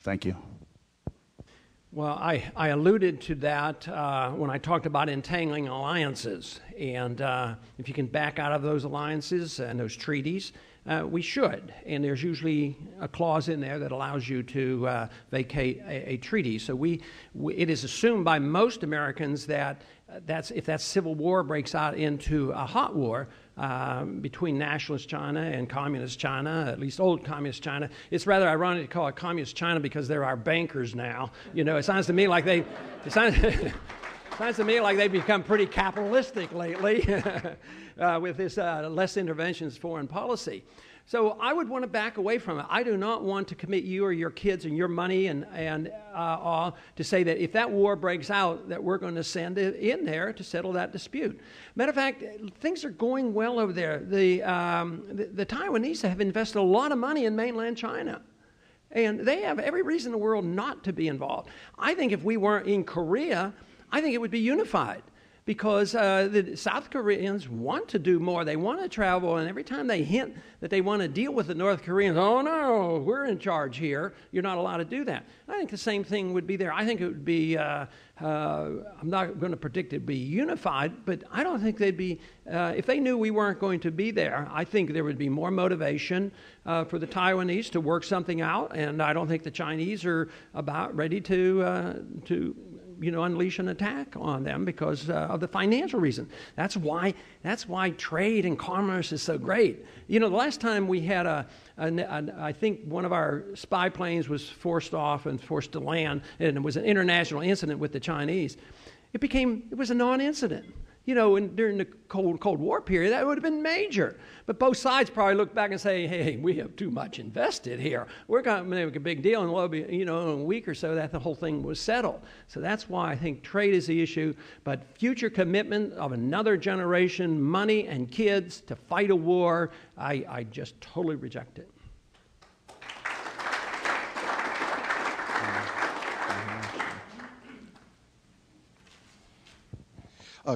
Thank you. Well, I alluded to that when I talked about entangling alliances. And if you can back out of those alliances and those treaties, we should. And there's usually a clause in there that allows you to vacate a treaty. So it is assumed by most Americans that if that civil war breaks out into a hot war between nationalist China and communist China, at least old communist China. It's rather ironic to call it communist China because they're our bankers now. You know, it sounds to me like they've become pretty capitalistic lately with this less interventionist foreign policy. So I would want to back away from it. I do not want to commit you or your kids and your money and all to say that if that war breaks out, that we're going to send it in there to settle that dispute. Matter of fact, things are going well over there. The Taiwanese have invested a lot of money in mainland China. And they have every reason in the world not to be involved. I think if we weren't in Korea, I think it would be unified. Because the South Koreans want to do more. They want to travel, and every time they hint that they want to deal with the North Koreans, oh no, we're in charge here. You're not allowed to do that. I think the same thing would be there. I think it would be, I'm not going to predict it would be unified, but I don't think they'd be, if they knew we weren't going to be there, I think there would be more motivation for the Taiwanese to work something out, and I don't think the Chinese are about ready to unleash an attack on them because of the financial reason. That's why trade and commerce is so great. You know, the last time we had I think one of our spy planes was forced off and forced to land, and it was an international incident with the Chinese. It was a non-incident. You know, during the Cold War period, that would have been major. But both sides probably look back and say, hey, we have too much invested here. We're going to make a big deal, and in a week or so that the whole thing was settled. So that's why I think trade is the issue. But future commitment of another generation, money and kids to fight a war, I just totally reject it.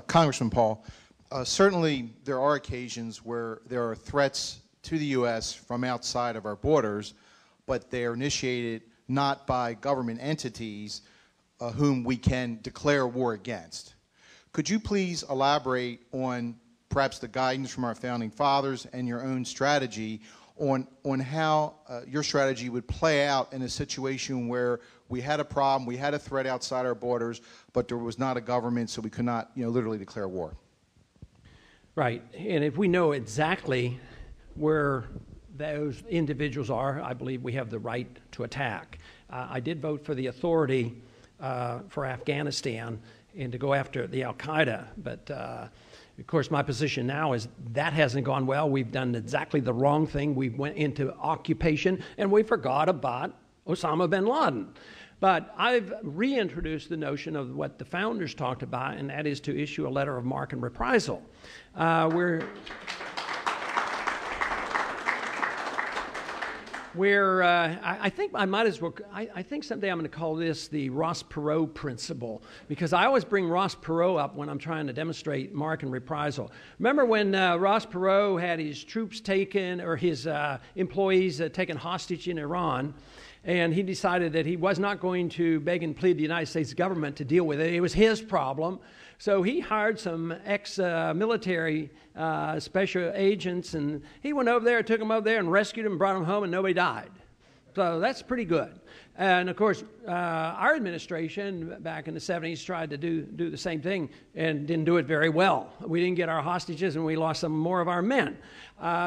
Congressman Paul, certainly there are occasions where there are threats to the U.S. from outside of our borders, but they are initiated not by government entities whom we can declare war against. Could you please elaborate on perhaps the guidance from our founding fathers and your own strategy on how your strategy would play out in a situation where we had a problem, we had a threat outside our borders, but there was not a government, so we could not, literally declare war? Right, and if we know exactly where those individuals are, I believe we have the right to attack. I did vote for the authority for Afghanistan and to go after the Al-Qaeda, but of course, my position now is that hasn't gone well. We've done exactly the wrong thing. We went into occupation, and we forgot about Osama bin Laden. But I've reintroduced the notion of what the founders talked about, and that is to issue a letter of marque and reprisal. I think I might as well, I think someday I'm going to call this the Ross Perot principle, because I always bring Ross Perot up when I'm trying to demonstrate marque and reprisal. Remember when Ross Perot had his troops taken, or his employees taken hostage in Iran, and he decided that he was not going to beg and plead the United States government to deal with it. It was his problem. So he hired some ex-military special agents, and he went over there, took them over there, and rescued them, brought them home, and nobody died. So that's pretty good. And of course, our administration back in the 70s tried to do the same thing and didn't do it very well. We didn't get our hostages, and we lost some more of our men.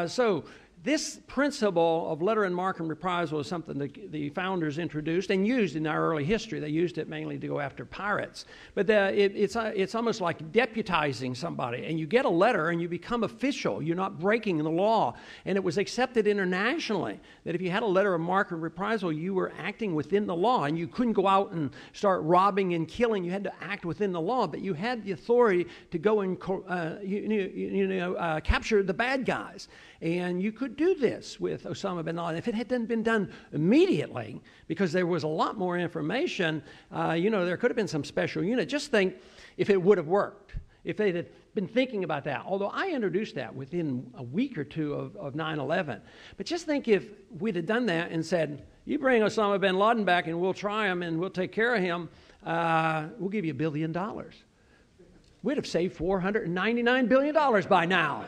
So this principle of letter and marque and reprisal is something that the founders introduced and used in our early history. They used it mainly to go after pirates. But it's almost like deputizing somebody. And you get a letter and you become official. You're not breaking the law. And it was accepted internationally that if you had a letter of marque and reprisal, you were acting within the law. And you couldn't go out and start robbing and killing. You had to act within the law. But you had the authority to go and capture the bad guys. And you could do this with Osama bin Laden. If it hadn't been done immediately, because there was a lot more information, there could have been some special unit. Just think if it would have worked. If they'd have been thinking about that, although I introduced that within a week or two of 9/11. But just think if we'd have done that and said, you bring Osama bin Laden back and we'll try him and we'll take care of him, we'll give you $1 billion. We'd have saved $499 billion by now.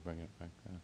Bring it back there.